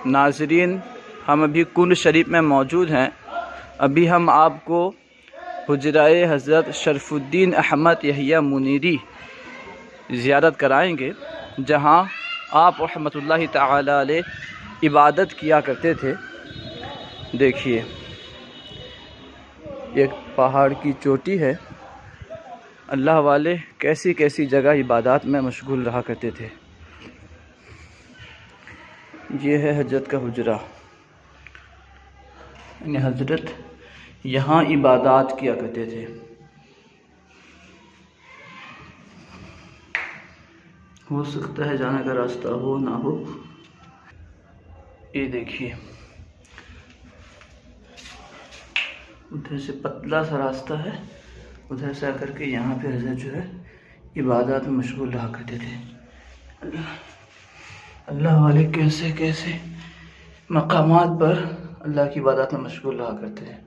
नाज़रीन, हम अभी कुंड शरीफ में मौजूद हैं। अभी हम आपको हुजराए हज़रत शरफुद्दीन अहमद यहिया मुनीरी ज़ियारत कराएंगे, जहां आप रहमतुल्लाहि तआला अलैह इबादत किया करते थे। देखिए, एक पहाड़ की चोटी है। अल्लाह वाले कैसी कैसी जगह इबादत में मशगूल रहा करते थे। ये है हजरत का हुजरा, यानी हजरत यहाँ इबादत किया करते थे। हो सकता है जाने का रास्ता हो ना हो। ये देखिए, उधर से पतला सा रास्ता है, उधर से आकर के यहाँ पे हजरत जो है इबादत में मशगूल रहा करते थे। अल्लाह वाले कैसे कैसे मकामात पर अल्लाह की इबादत में मशगूल रहा करते हैं।